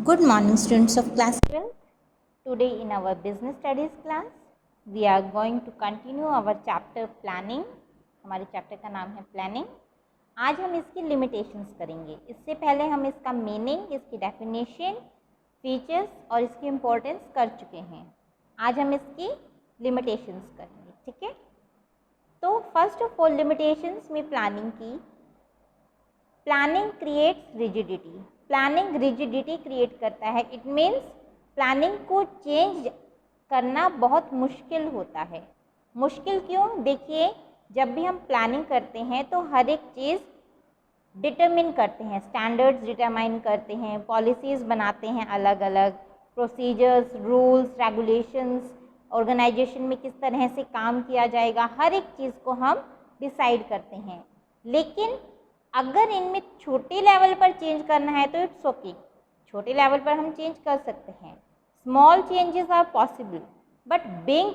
Good morning, students of class 12th. Today in our business studies class, we are going to continue our chapter planning. हमारे chapter का नाम है planning. आज हम इसकी limitations करेंगे। इससे पहले हम इसका मीनिंग, इसकी डेफिनेशन, फीचर्स और इसकी इम्पोर्टेंस कर चुके हैं। आज हम इसकी लिमिटेशंस करेंगे, ठीक है। तो फर्स्ट ऑफ ऑल लिमिटेशंस में प्लानिंग की, planning creates rigidity. Planning rigidity create करता है। इट मीन्स प्लानिंग को चेंज करना बहुत मुश्किल होता है। मुश्किल क्यों? देखिए, जब भी हम प्लानिंग करते हैं तो हर एक चीज़ डिटरमिन करते हैं, स्टैंडर्ड्स डिटरमाइन करते हैं, पॉलिसीज़ बनाते हैं, अलग अलग प्रोसीजर्स, रूल्स, रेगुलेशंस, ऑर्गेनाइजेशन में किस तरह से काम किया जाएगा, हर एक चीज़ को हम डिसाइड करते हैं। लेकिन अगर इनमें छोटे लेवल पर चेंज करना है तो इट्स ओके, छोटे लेवल पर हम चेंज कर सकते हैं। Small changes are possible, but big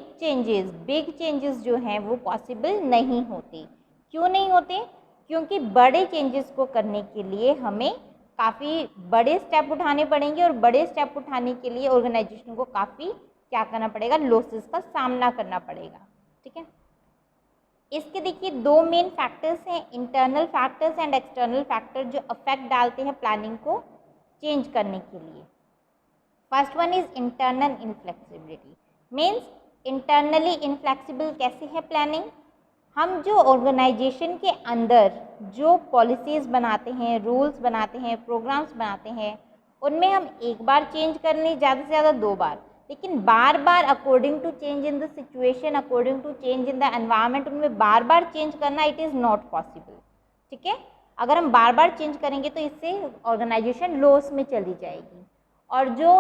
changes जो हैं वो पॉसिबल नहीं होते। क्यों नहीं होते? क्योंकि बड़े चेंजेस को करने के लिए हमें काफ़ी बड़े स्टेप उठाने पड़ेंगे, और बड़े स्टेप उठाने के लिए ऑर्गेनाइजेशन को काफ़ी क्या करना पड़ेगा, लॉसेस का सामना करना पड़ेगा, ठीक है। इसके देखिए दो मेन फैक्टर्स हैं, internal factors and external factor, जो अफेक्ट डालते हैं प्लानिंग को चेंज करने के लिए। First one is internal inflexibility. Means internally inflexible कैसे है प्लानिंग? हम जो ऑर्गेनाइजेशन के अंदर जो पॉलिसीज़ बनाते हैं, रूल्स बनाते हैं, प्रोग्राम्स बनाते हैं, उनमें हम एक बार चेंज करने, ज़्यादा से ज़्यादा 2 बार, लेकिन बार बार according to change in the situation, according to change in the environment, उनमें बार बार चेंज करना इट इज़ नॉट पॉसिबल, ठीक है। अगर हम बार बार चेंज करेंगे तो इससे ऑर्गेनाइजेशन लॉस में चली जाएगी, और जो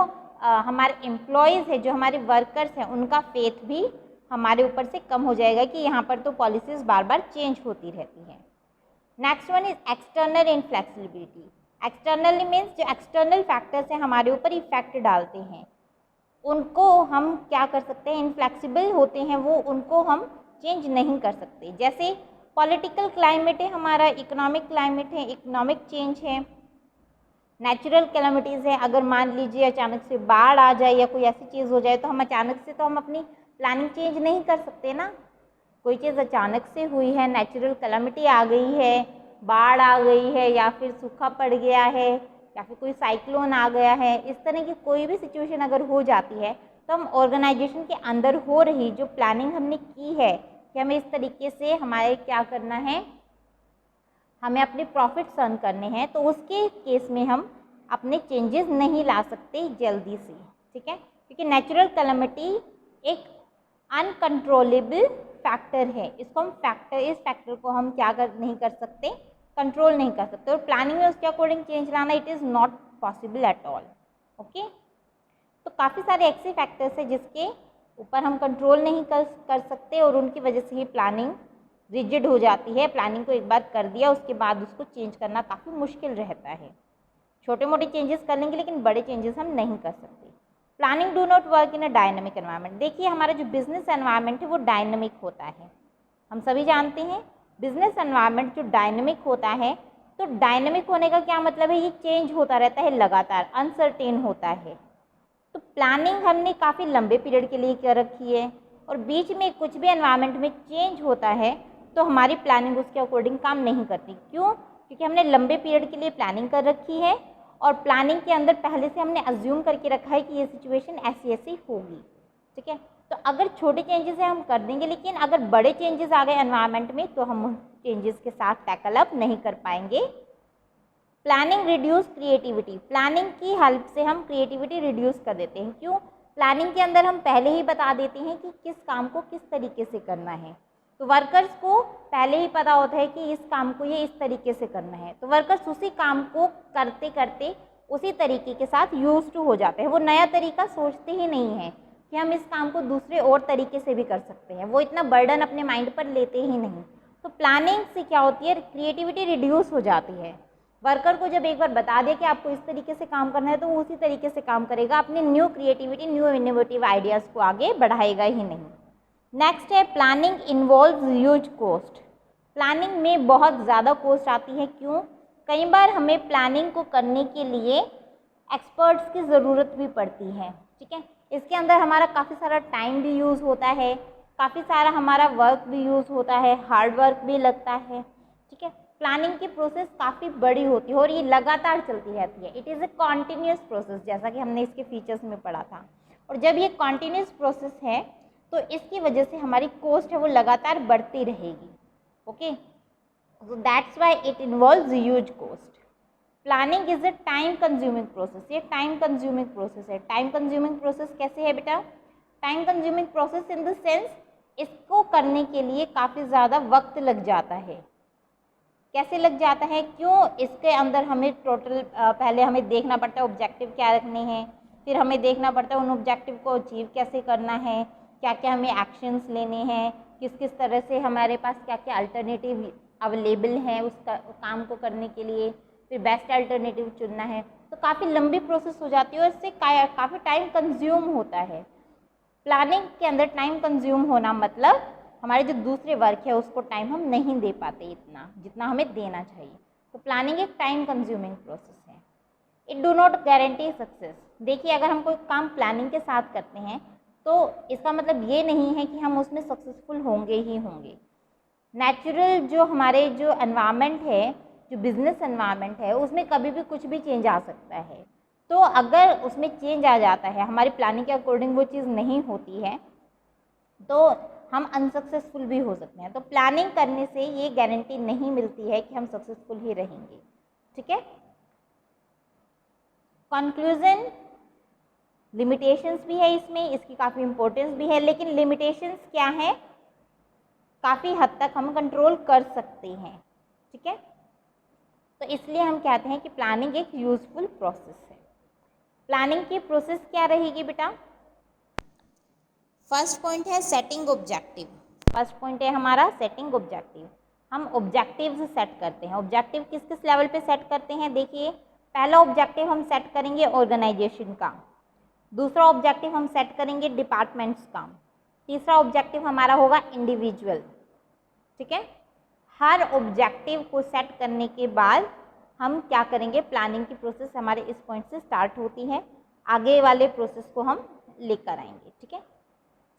हमारे एम्प्लॉयज़ है, जो हमारे वर्कर्स हैं, उनका फेथ भी हमारे ऊपर से कम हो जाएगा कि यहाँ पर तो पॉलिसीज़ बार बार चेंज होती रहती हैं। Next one is external inflexibility. External means जो एक्सटर्नल फैक्टर्स हैं हमारे ऊपर इफेक्ट डालते हैं, उनको हम क्या कर सकते हैं, इनफ्लेक्सिबल होते हैं वो, उनको हम चेंज नहीं कर सकते। जैसे पॉलिटिकल क्लाइमेट है हमारा, इकोनॉमिक क्लाइमेट है, इकोनॉमिक चेंज है, नेचुरल कैलामिटीज़ है। अगर मान लीजिए अचानक से बाढ़ आ जाए या कोई ऐसी चीज़ हो जाए तो हम अचानक से तो हम अपनी प्लानिंग चेंज नहीं कर सकते ना। कोई चीज़ अचानक से हुई है, नेचुरल कैलामिटी आ गई है, बाढ़ आ गई है, या फिर सूखा पड़ गया है, या फिर कोई साइक्लोन आ गया है, इस तरह की कोई भी सिचुएशन अगर हो जाती है तो हम ऑर्गेनाइजेशन के अंदर हो रही जो प्लानिंग हमने की है कि हमें इस तरीके से हमारे क्या करना है, हमें अपने प्रॉफिट्स अर्न करने हैं, तो उसके केस में हम अपने चेंजेस नहीं ला सकते जल्दी से, ठीक है। क्योंकि नेचुरल कैलामिटी एक अनकंट्रोलेबल फैक्टर है, इसको हम इस फैक्टर को हम नहीं कर सकते, कंट्रोल नहीं कर सकते, और प्लानिंग में उसके अकॉर्डिंग चेंज लाना it is not possible at all, okay. तो काफ़ी सारे ऐसे फैक्टर्स हैं जिसके ऊपर हम कंट्रोल नहीं कर सकते, और उनकी वजह से ही प्लानिंग रिजिड हो जाती है। प्लानिंग को एक बार कर दिया उसके बाद उसको चेंज करना काफ़ी मुश्किल रहता है। छोटे मोटे चेंजेस कर लेंगे लेकिन बड़े चेंजेस हम नहीं कर सकते। Planning do not work in a dynamic environment. देखिए हमारा जो बिजनेस एनवायरनमेंट है वो डायनामिक होता है, हम सभी जानते हैं। बिजनेस एनवायरनमेंट जो डायनामिक होता है, तो डायनामिक होने का क्या मतलब है, ये चेंज होता रहता है लगातार, अनसर्टेन होता है। तो प्लानिंग हमने काफ़ी लंबे पीरियड के लिए कर रखी है, और बीच में कुछ भी एनवायरनमेंट में चेंज होता है तो हमारी प्लानिंग उसके अकॉर्डिंग काम नहीं करती। क्यों? क्योंकि हमने लंबे पीरियड के लिए प्लानिंग कर रखी है, और प्लानिंग के अंदर पहले से हमने अज्यूम करके रखा है कि ये सिचुएशन ऐसी ऐसी होगी, ठीक है। तो अगर छोटे चेंजेस हैं हम कर देंगे, लेकिन अगर बड़े चेंजेस आ गए एनवायरनमेंट में तो हम उन चेंजेस के साथ टैकल अप नहीं कर पाएंगे। Planning reduce creativity. प्लानिंग की हेल्प से हम क्रिएटिविटी रिड्यूस कर देते हैं। क्यों? प्लानिंग के अंदर हम पहले ही बता देते हैं कि किस काम को किस तरीके से करना है, तो वर्कर्स को पहले ही पता होता है कि इस काम को ये इस तरीके से करना है, तो वर्कर्स उसी काम को करते करते उसी तरीके के साथ यूज टू हो जाते हैं। वो नया तरीका सोचते ही नहीं हैं कि हम इस काम को दूसरे और तरीके से भी कर सकते हैं, वो इतना बर्डन अपने माइंड पर लेते ही नहीं। तो प्लानिंग से क्या होती है, क्रिएटिविटी रिड्यूस हो जाती है। वर्कर को जब एक बार बता दिया कि आपको इस तरीके से काम करना है तो वो उसी तरीके से काम करेगा, अपनी new creativity, new innovative ideas को आगे बढ़ाएगा ही नहीं। नेक्स्ट है planning involve huge cost. Planning में बहुत ज़्यादा कॉस्ट आती है। क्यों? कई बार हमें प्लानिंग को करने के लिए एक्सपर्ट्स की ज़रूरत भी पड़ती है, ठीक है। इसके अंदर हमारा काफ़ी सारा टाइम भी यूज़ होता है, काफ़ी सारा हमारा वर्क भी यूज़ होता है, हार्ड वर्क भी लगता है, ठीक है। प्लानिंग की प्रोसेस काफ़ी बड़ी होती है और ये लगातार चलती रहती है। It is a continuous process, जैसा कि हमने इसके फीचर्स में पढ़ा था। और जब ये कॉन्टीन्यूस प्रोसेस है तो इसकी वजह से हमारी कॉस्ट है वो लगातार बढ़ती रहेगी, okay. So that's why it involves huge cost. Planning is a time consuming process. ये टाइम कंज्यूमिंग प्रोसेस है। टाइम कंज्यूमिंग प्रोसेस कैसे है बेटा? Time consuming process in the sense इसको करने के लिए काफ़ी ज़्यादा वक्त लग जाता है। कैसे लग जाता है? क्यों? इसके अंदर हमें टोटल पहले हमें देखना पड़ता है ऑब्जेक्टिव क्या रखने हैं, फिर हमें देखना पड़ता है उन ऑब्जेक्टिव को अचीव कैसे करना है, क्या क्या हमें एक्शंस लेने हैं, किस किस तरह से हमारे पास क्या क्या अल्टरनेटिव अवेलेबल हैं उस काम को करने के लिए, फिर बेस्ट अल्टरनेटिव चुनना है। तो काफ़ी लंबी प्रोसेस हो जाती है और इससे काफ़ी टाइम कंज्यूम होता है। प्लानिंग के अंदर टाइम कंज्यूम होना मतलब हमारे जो दूसरे वर्क है उसको टाइम हम नहीं दे पाते इतना जितना हमें देना चाहिए। तो प्लानिंग एक टाइम कंज्यूमिंग प्रोसेस है। It do not guarantee success. देखिए, अगर हम कोई काम प्लानिंग के साथ करते हैं तो इसका मतलब ये नहीं है कि हम उसमें सक्सेसफुल होंगे ही होंगे। नेचुरल जो हमारे जो एनवायरनमेंट है, जो बिजनेस एनवायरनमेंट है, उसमें कभी भी कुछ भी चेंज आ सकता है। तो अगर उसमें चेंज आ जाता है, हमारी प्लानिंग के अकॉर्डिंग वो चीज़ नहीं होती है, तो हम अनसक्सेसफुल भी हो सकते हैं। तो प्लानिंग करने से ये गारंटी नहीं मिलती है कि हम सक्सेसफुल ही रहेंगे, ठीक है। कंक्लूजन, लिमिटेशंस भी है इसमें, इसकी काफ़ी इंपॉर्टेंस भी है, लेकिन लिमिटेशंस क्या है? काफ़ी हद तक हम कंट्रोल कर सकते हैं, ठीक है। तो इसलिए हम कहते हैं कि प्लानिंग एक यूजफुल प्रोसेस है। प्लानिंग की प्रोसेस क्या रहेगी बेटा? फर्स्ट पॉइंट है सेटिंग ऑब्जेक्टिव। फर्स्ट पॉइंट है हमारा सेटिंग ऑब्जेक्टिव। हम ऑब्जेक्टिव्स सेट करते हैं। ऑब्जेक्टिव किस किस लेवल पे सेट करते हैं? देखिए, पहला ऑब्जेक्टिव हम सेट करेंगे ऑर्गेनाइजेशन का, दूसरा ऑब्जेक्टिव हम सेट करेंगे डिपार्टमेंट्स का, तीसरा ऑब्जेक्टिव हमारा होगा इंडिविजुअल, ठीक है। हर ऑब्जेक्टिव को सेट करने के बाद हम क्या करेंगे? प्लानिंग की प्रोसेस हमारे इस पॉइंट से स्टार्ट होती है, आगे वाले प्रोसेस को हम लेकर आएंगे, ठीक है।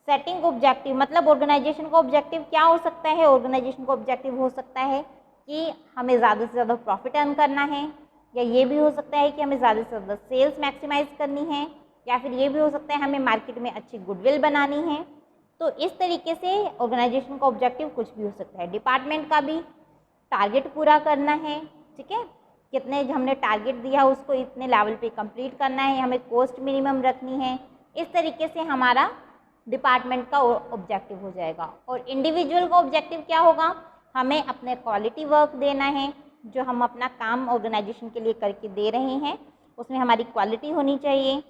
सेटिंग ऑब्जेक्टिव मतलब ऑर्गेनाइजेशन का ऑब्जेक्टिव क्या हो सकता है? ऑर्गेनाइजेशन का ऑब्जेक्टिव हो सकता है कि हमें ज़्यादा से ज़्यादा प्रॉफिट अर्न करना है, या ये भी हो सकता है कि हमें ज़्यादा से ज़्यादा सेल्स मैक्सिमाइज करनी है, या फिर ये भी हो सकता है हमें मार्केट में अच्छी गुडविल बनानी है। तो इस तरीके से ऑर्गेनाइजेशन का ऑब्जेक्टिव कुछ भी हो सकता है। डिपार्टमेंट का भी टारगेट पूरा करना है, ठीक है। कितने हमने टारगेट दिया उसको इतने लेवल पे कंप्लीट करना है, हमें कॉस्ट मिनिमम रखनी है। इस तरीके से हमारा डिपार्टमेंट का ऑब्जेक्टिव हो जाएगा। और इंडिविजुअल का ऑब्जेक्टिव क्या होगा? हमें अपने क्वालिटी वर्क देना है, जो हम अपना काम ऑर्गेनाइजेशन के लिए करके दे रहे हैं उसमें हमारी क्वालिटी होनी चाहिए।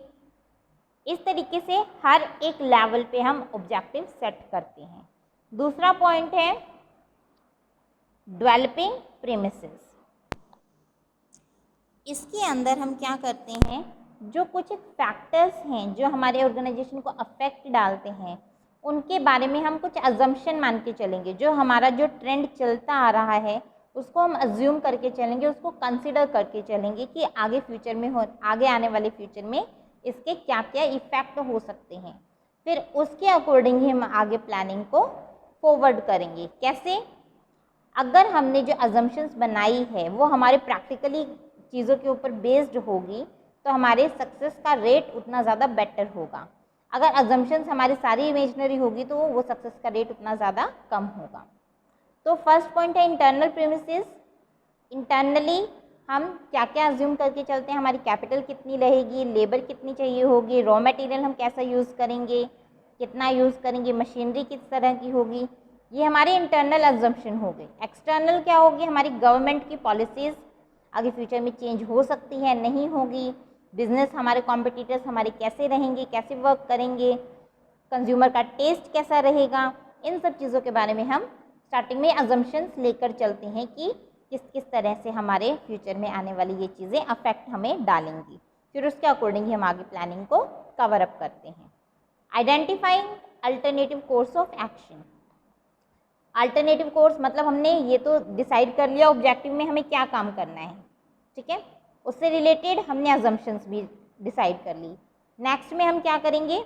इस तरीके से हर एक लेवल पे हम ऑब्जेक्टिव सेट करते हैं। दूसरा पॉइंट है डेवलपिंग प्रीमिसेस। इसके अंदर हम क्या करते हैं? जो कुछ फैक्टर्स हैं जो हमारे ऑर्गेनाइजेशन को अफेक्ट डालते हैं, उनके बारे में हम कुछ अजम्पशन मान के चलेंगे। जो हमारा जो ट्रेंड चलता आ रहा है उसको हम अज्यूम करके चलेंगे, उसको कंसिडर करके चलेंगे कि आगे फ्यूचर में आगे आने वाले फ्यूचर में इसके क्या क्या इफ़ेक्ट हो सकते हैं। फिर उसके अकॉर्डिंग ही हम आगे प्लानिंग को फॉरवर्ड करेंगे। कैसे? अगर हमने जो अजम्पशंस बनाई है वो हमारे प्रैक्टिकली चीज़ों के ऊपर बेस्ड होगी तो हमारे सक्सेस का रेट उतना ज़्यादा बेटर होगा। अगर अजम्पशंस हमारी सारी इमेजनरी होगी तो वो सक्सेस का रेट उतना ज़्यादा कम होगा। तो फर्स्ट पॉइंट है इंटरनल प्रीमिसेस। इंटरनली हम क्या क्या अज्यूम करके चलते हैं? हमारी कैपिटल कितनी रहेगी, लेबर कितनी चाहिए होगी, रॉ मटेरियल हम कैसा यूज़ करेंगे, कितना यूज़ करेंगे, मशीनरी किस तरह की होगी, ये हमारी इंटरनल अजम्पशन हो गई। एक्सटर्नल क्या होगी? हमारी गवर्नमेंट की पॉलिसीज़ आगे फ्यूचर में चेंज हो सकती है, नहीं होगी। बिजनेस हमारे कॉम्पिटिटर्स हमारे कैसे रहेंगे, कैसे वर्क करेंगे, कंज्यूमर का टेस्ट कैसा रहेगा, इन सब चीज़ों के बारे में हम स्टार्टिंग में अजम्पशंस लेकर चलते हैं कि किस किस तरह से हमारे फ्यूचर में आने वाली ये चीज़ें अफेक्ट हमें डालेंगी। फिर उसके अकॉर्डिंग ही हम आगे प्लानिंग को कवर अप करते हैं। Identifying alternative course of action. Alternative course मतलब हमने ये तो डिसाइड कर लिया ऑब्जेक्टिव में हमें क्या काम करना है, ठीक है। उससे रिलेटेड हमने अजम्पशंस भी डिसाइड कर ली। नेक्स्ट में हम क्या करेंगे,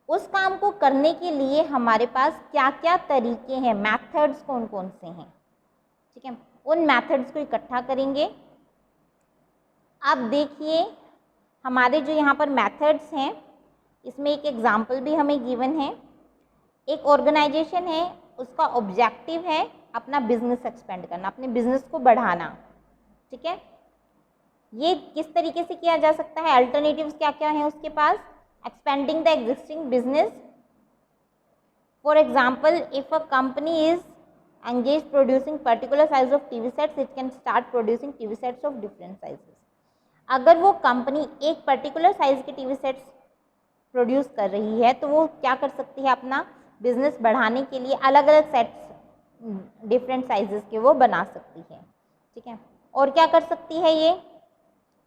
उस काम को करने के लिए हमारे पास क्या क्या तरीके हैं, मेथड्स कौन कौन से हैं, ठीक है, उन मेथड्स को इकट्ठा करेंगे। अब देखिए हमारे जो यहाँ पर मेथड्स हैं, इसमें एक एग्जाम्पल भी हमें गिवन है। एक ऑर्गेनाइजेशन है, उसका ऑब्जेक्टिव है अपना बिजनेस एक्सपेंड करना, अपने बिजनेस को बढ़ाना, ठीक है। ये किस तरीके से किया जा सकता है, अल्टरनेटिव्स क्या क्या हैं उसके पास, expanding the existing business. For example, if a company is engaged producing particular size of TV sets, it can start producing TV sets of different sizes. अगर वो कंपनी एक पर्टिकुलर साइज के टीवी सेट्स प्रोड्यूस कर रही है तो वो क्या कर सकती है, अपना बिजनेस बढ़ाने के लिए अलग अलग सेट्स डिफरेंट साइजेस के वो बना सकती है, ठीक है। और क्या कर सकती है, ये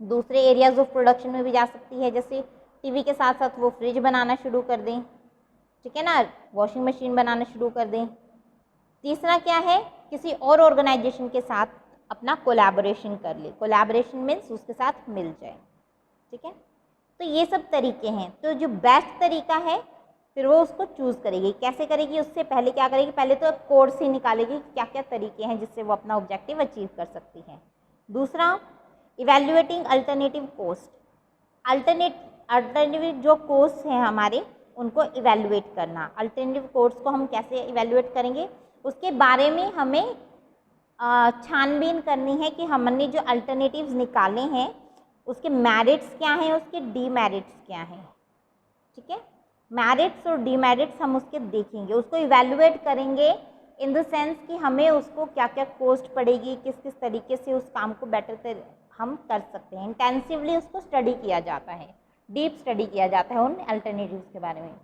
दूसरे एरियाज ऑफ प्रोडक्शन में भी जा सकती है, जैसे टीवी के साथ साथ वो फ्रिज बनाना शुरू कर दें, ठीक है ना, वॉशिंग मशीन बनाना शुरू कर दें। तीसरा क्या है, किसी और ऑर्गेनाइजेशन के साथ अपना कोलैबोरेशन कर ले, कोलैबोरेशन मीन्स उसके साथ मिल जाए, ठीक है। तो ये सब तरीके हैं। तो जो बेस्ट तरीका है फिर वो उसको चूज़ करेगी। कैसे करेगी, उससे पहले क्या करेगी, पहले तो कोर्स ही निकालेगी क्या क्या तरीके हैं जिससे वो अपना ऑब्जेक्टिव अचीव कर सकती है। दूसरा, इवैल्यूएटिंग अल्टरनेटिव कोस्ट, अल्टरनेटिव जो कोर्स हैं हमारे उनको इवैल्यूएट करना। अल्टरनेटिव कोर्स को हम कैसे इवैल्यूएट करेंगे, उसके बारे में हमें छानबीन करनी है कि हमने जो अल्टरनेटिव्स निकाले हैं उसके मेरिट्स क्या हैं, उसके डीमेरिट्स क्या हैं, ठीक है। मेरिट्स और डीमेरिट्स हम उसके देखेंगे, उसको इवैल्यूएट करेंगे इन द सेंस कि हमें उसको क्या क्या कॉस्ट पड़ेगी, किस किस तरीके से उस काम को बेटर हम कर सकते हैं। इंटेंसिवली उसको स्टडी किया जाता है, डीप स्टडी किया जाता है उन अल्टरनेटिव्स के बारे में।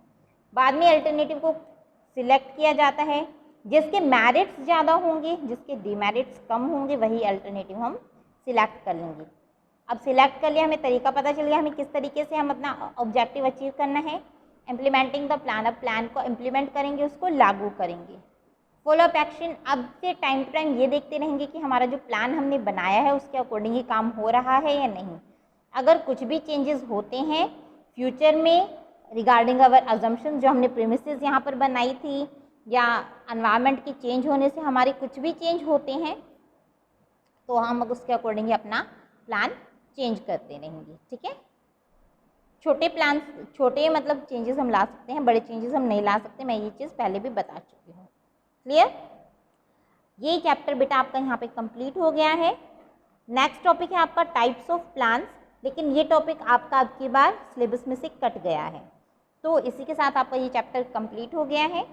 बाद में अल्टरनेटिव को सिलेक्ट किया जाता है, जिसके मेरिट्स ज़्यादा होंगे, जिसके डीमेरिट्स कम होंगे, वही अल्टरनेटिव हम सिलेक्ट कर लेंगे। अब सिलेक्ट कर लिया, हमें तरीका पता चल गया हमें किस तरीके से हम अपना ऑब्जेक्टिव अचीव करना है। इम्प्लीमेंटिंग द प्लान, अब प्लान को इम्प्लीमेंट करेंगे, उसको लागू करेंगे। फॉलोअप एक्शन, अब से टाइम टू टाइम ये देखते रहेंगे कि हमारा जो प्लान हमने बनाया है उसके अकॉर्डिंग ही काम हो रहा है या नहीं। अगर कुछ भी चेंजेस होते हैं फ्यूचर में रिगार्डिंग अवर अजम्पशन, जो हमने प्रीमिसेस यहाँ पर बनाई थी, या एनवायरनमेंट के चेंज होने से हमारे कुछ भी चेंज होते हैं, तो हम उसके अकॉर्डिंग ही अपना प्लान चेंज करते रहेंगे, ठीक है। छोटे प्लान, छोटे मतलब चेंजेस हम ला सकते हैं, बड़े चेंजेस हम नहीं ला सकते, मैं ये चीज़ पहले भी बता चुकी हूँ। क्लियर, ये चैप्टर बेटा आपका यहाँ पे कंप्लीट हो गया है। नेक्स्ट टॉपिक है आपका टाइप्स ऑफ प्लान्स, लेकिन ये टॉपिक आपका अब की बार सिलेबस में से कट गया है, तो इसी के साथ आपका ये चैप्टर कंप्लीट हो गया है।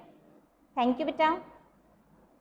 थैंक यू बेटा।